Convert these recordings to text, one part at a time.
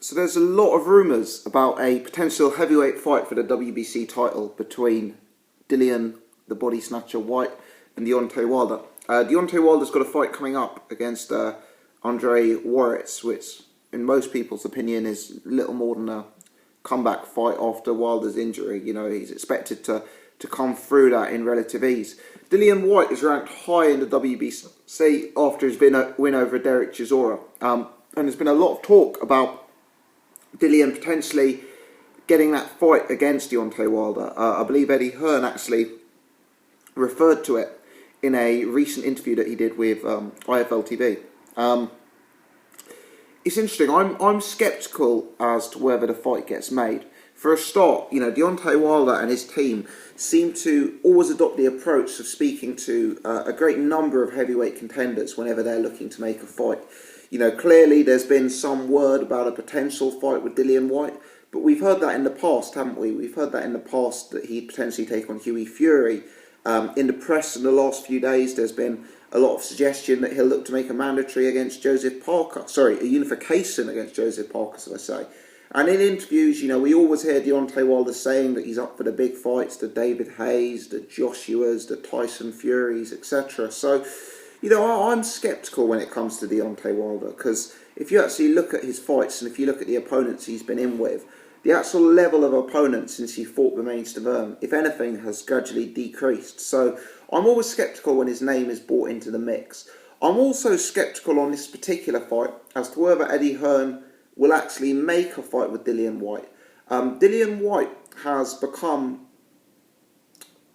So there's a lot of rumours about a potential heavyweight fight for the WBC title between Dillian, the body snatcher White, and Deontay Wilder. Deontay Wilder's got a fight coming up against Andre Ward, which in most people's opinion is little more than a comeback fight after Wilder's injury. You know, he's expected to come through that in relative ease. Dillian White is ranked high in the WBC after his win over Derek Chisora. And there's been a lot of talk about Dillian potentially getting that fight against Deontay Wilder. I believe Eddie Hearn actually referred to it in a recent interview that he did with IFL TV. It's interesting. I'm sceptical as to whether the fight gets made. For a start, you know, Deontay Wilder and his team seem to always adopt the approach of speaking to a great number of heavyweight contenders whenever they're looking to make a fight. You know, clearly there's been some word about a potential fight with Dillian White, but we've heard that in the past, haven't we? We've heard that in the past that he'd potentially take on Hughie Fury. In the press in the last few days, there's been a lot of suggestion that he'll look to make a mandatory against Joseph Parker. Sorry, a unification against Joseph Parker, so I say. And in interviews, you know, we always hear Deontay Wilder saying that he's up for the big fights, the David Hayes, the Joshuas, the Tyson Furies, etc. So, you know, I'm sceptical when it comes to Deontay Wilder, because if you actually look at his fights and if you look at the opponents he's been in with, the actual level of opponent since he fought Bermane Stiverne, if anything, has gradually decreased. So I'm always sceptical when his name is brought into the mix. I'm also sceptical on this particular fight as to whether Eddie Hearn will actually make a fight with Dillian White. Dillian White has become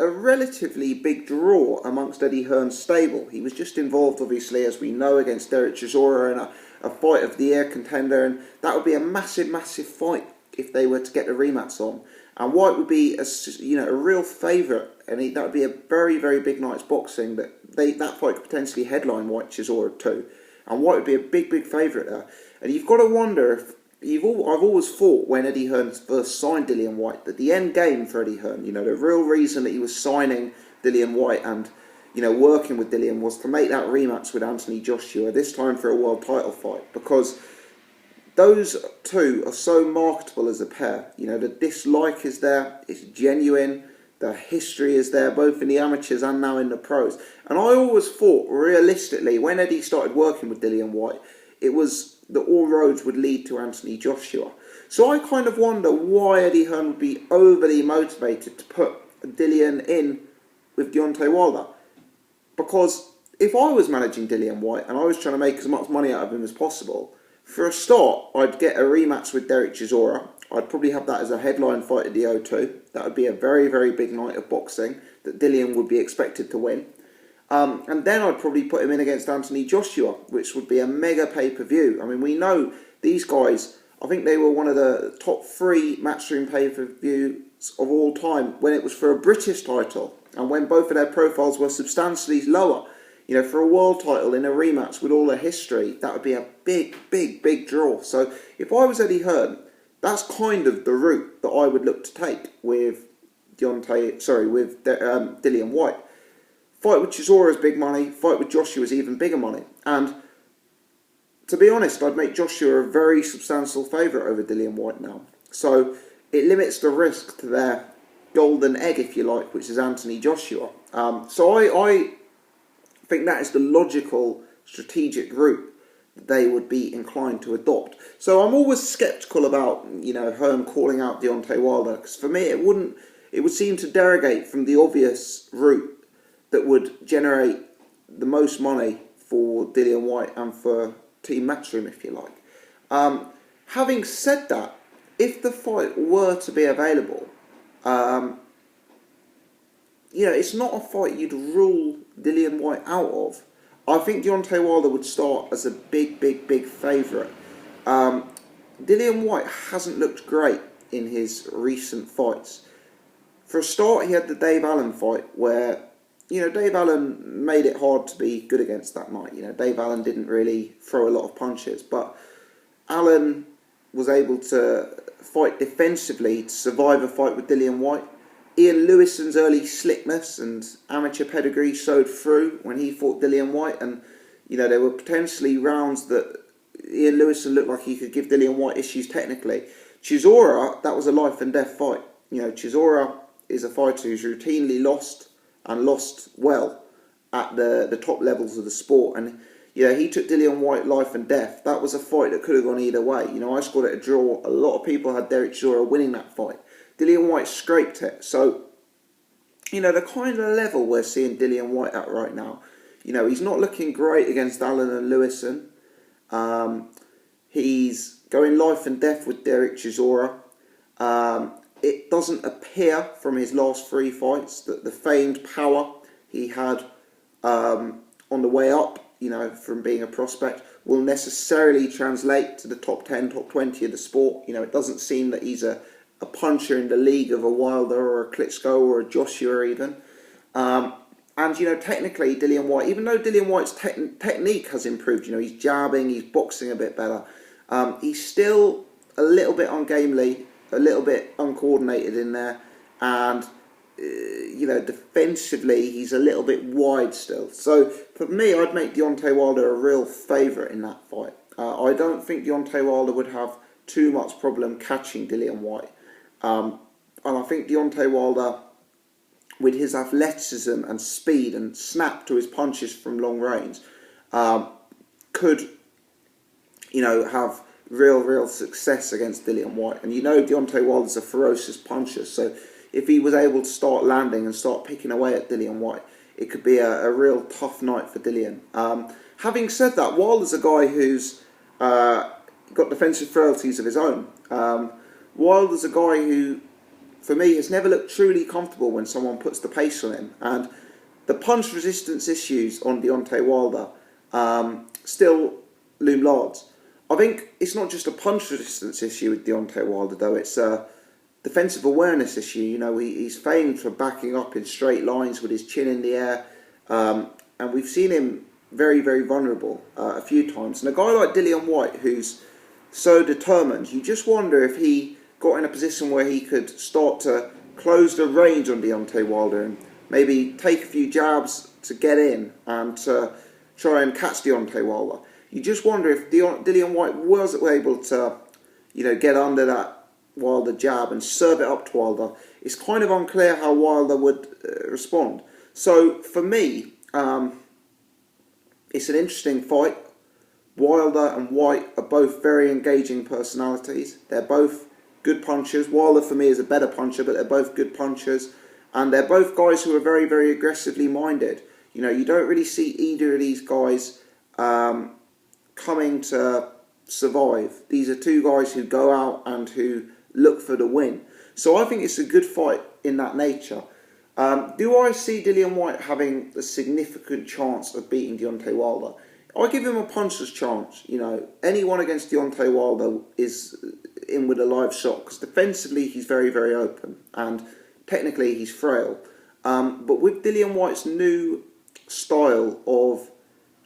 a relatively big draw amongst Eddie Hearn's stable. He was just involved, obviously, as we know, against Derek Chisora in a fight of the year contender, and that would be a massive, massive fight if they were to get the rematch on. And White would be a real favourite, and that would be a very, very big night's boxing. That fight could potentially headline White Chisora too, and White would be a big, big favourite there. And you've got to wonder if I've always thought when Eddie Hearn first signed Dillian White that the end game for Eddie Hearn, you know, the real reason that he was signing Dillian White and, you know, working with Dillian was to make that rematch with Anthony Joshua, this time for a world title fight, because those two are so marketable as a pair. You know, the dislike is there, it's genuine, the history is there, both in the amateurs and now in the pros. And I always thought, realistically, when Eddie started working with Dillian White, it was that all roads would lead to Anthony Joshua. So I kind of wonder why Eddie Hearn would be overly motivated to put Dillian in with Deontay Wilder. Because if I was managing Dillian White and I was trying to make as much money out of him as possible, for a start, I'd get a rematch with Derek Chisora. I'd probably have that as a headline fight at the O2. That would be a very, very big night of boxing that Dillian would be expected to win. And then I'd probably put him in against Anthony Joshua, which would be a mega pay-per-view. I mean, we know these guys, I think they were one of the top 3 Matchroom pay-per-views of all time when it was for a British title and when both of their profiles were substantially lower. You know, for a world title in a rematch with all their history, that would be a big, big, big draw. So if I was Eddie Hearn, that's kind of the route that I would look to take with Dillian White. Fight with Chisora is big money. Fight with Joshua is even bigger money. And to be honest, I'd make Joshua a very substantial favourite over Dillian White now. So it limits the risk to their golden egg, if you like, which is Anthony Joshua. So I think that is the logical, strategic route that they would be inclined to adopt. So I'm always sceptical about, you know, Hearn calling out Deontay Wilder, because for me it would seem to derogate from the obvious route that would generate the most money for Dillian White and for Team Matchroom, if you like. Having said that, if the fight were to be available, you know, it's not a fight you'd rule Dillian White out of. I think Deontay Wilder would start as a big, big, big favourite. Dillian White hasn't looked great in his recent fights. For a start, he had the Dave Allen fight where, you know, Dave Allen made it hard to be good against that night. You know, Dave Allen didn't really throw a lot of punches, but Allen was able to fight defensively to survive a fight with Dillian White. Ian Lewison's early slickness and amateur pedigree showed through when he fought Dillian White, and, you know, there were potentially rounds that Ian Lewison looked like he could give Dillian Whyte issues technically. Chisora, that was a life and death fight. You know, Chisora is a fighter who's routinely lost and lost well at the top levels of the sport. And yeah, he took Dillian Whyte life and death. That was a fight that could have gone either way. You know, I scored it a draw. A lot of people had Derek Chisora winning that fight. Dillian Whyte scraped it. So, you know, the kind of level we're seeing Dillian Whyte at right now, you know, he's not looking great against Allen and Lewison. He's going life and death with Derek Chisora. It doesn't appear from his last 3 fights that the famed power he had on the way up, you know, from being a prospect, will necessarily translate to the top 10, top 20 of the sport. You know, it doesn't seem that he's a puncher in the league of a Wilder or a Klitschko or a Joshua even. And, you know, technically, Dillian Whyte, even though Dillian Whyte's technique has improved, you know, he's jabbing, he's boxing a bit better, he's still a little bit ungamely, a little bit uncoordinated in there, and, you know, defensively, he's a little bit wide still. So, for me, I'd make Deontay Wilder a real favourite in that fight. I don't think Deontay Wilder would have too much problem catching Dillian Whyte. And I think Deontay Wilder, with his athleticism and speed and snap to his punches from long range, could, you know, have real success against Dillian Whyte. And you know Deontay Wilder's a ferocious puncher, so if he was able to start landing and start picking away at Dillian Whyte, it could be a real tough night for Dillian. Having said that, Wilder's a guy who's got defensive frailties of his own. Wilder's a guy who, for me, has never looked truly comfortable when someone puts the pace on him. And the punch resistance issues on Deontay Wilder still loom large. I think it's not just a punch resistance issue with Deontay Wilder, though. It's a defensive awareness issue. You know, he's famed for backing up in straight lines with his chin in the air. And we've seen him very vulnerable a few times. And a guy like Dillian Whyte, who's so determined, you just wonder if he got in a position where he could start to close the range on Deontay Wilder and maybe take a few jabs to get in and to try and catch Deontay Wilder. You just wonder if Dillian Whyte was able to, you know, get under that Wilder jab and serve it up to Wilder. It's kind of unclear how Wilder would respond. So for me, it's an interesting fight. Wilder and Whyte are both very engaging personalities. They're both good punchers. Wilder for me is a better puncher, but they're both good punchers, and they're both guys who are very aggressively minded. You know, you don't really see either of these guys coming to survive. These are two guys who go out and who look for the win. So I think it's a good fight in that nature. Do I see Dillian Whyte having a significant chance of beating Deontay Wilder? I give him a puncher's chance. You know, anyone against Deontay Wilder is in with a live shot, because defensively he's very open and technically he's frail. But with Dillian Whyte's new style of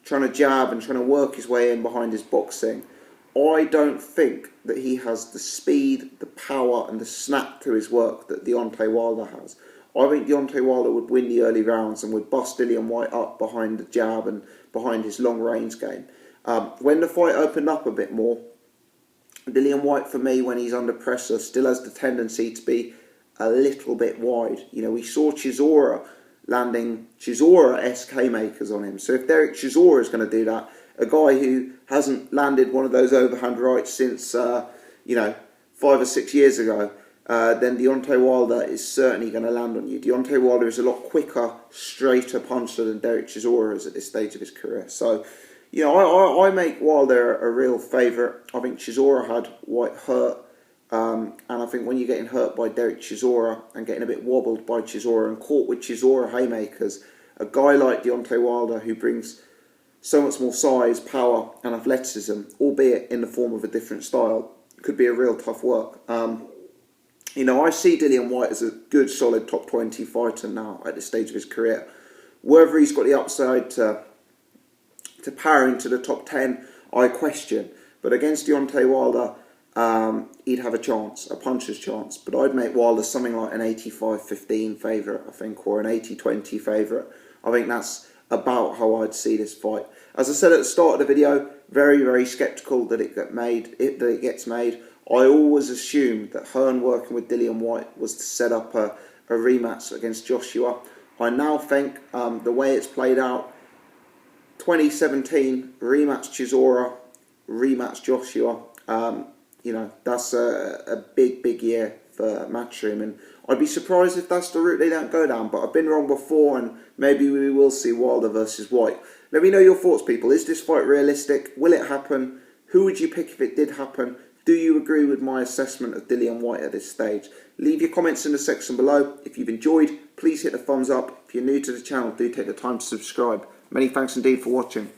trying to jab and trying to work his way in behind his boxing, I don't think that he has the speed, the power and the snap to his work that Deontay Wilder has. I think Deontay Wilder would win the early rounds and would bust Dillian Whyte up behind the jab and behind his long range game. When the fight opened up a bit more, Dillian Whyte, for me, when he's under pressure, still has the tendency to be a little bit wide. You know, we saw Chisora landing Chisora-esque haymakers on him. So if Derek Chisora is going to do that, a guy who hasn't landed one of those overhand rights since, 5 or 6 years ago, then Deontay Wilder is certainly going to land on you. Deontay Wilder is a lot quicker, straighter puncher than Derek Chisora is at this stage of his career. So, you know, I make Wilder a real favourite. I think Chisora had Whyte hurt. And I think when you're getting hurt by Derek Chisora and getting a bit wobbled by Chisora and caught with Chisora haymakers, a guy like Deontay Wilder who brings so much more size, power and athleticism, albeit in the form of a different style, could be a real tough work. You know, I see Dillian Whyte as a good, solid top 20 fighter now at this stage of his career. Whether he's got the upside to power into the top 10, I question. But against Deontay Wilder, he'd have a chance, a puncher's chance. But I'd make Wilder something like an 85-15 favourite, I think, or an 80-20 favourite. I think that's about how I'd see this fight. As I said at the start of the video, very, very sceptical that it gets made. I always assumed that Hearn working with Dillian Whyte was to set up a rematch against Joshua. I now think the way it's played out, 2017 rematch Chisora, rematch Joshua. That's a big year for Matchroom, and I'd be surprised if that's the route they don't go down. But I've been wrong before, and maybe we will see Wilder versus Whyte. Let me know your thoughts, people. Is this fight realistic? Will it happen? Who would you pick if it did happen? Do you agree with my assessment of Dillian Whyte at this stage? Leave your comments in the section below. If you've enjoyed, please hit the thumbs up. If you're new to the channel, do take the time to subscribe. Many thanks indeed for watching.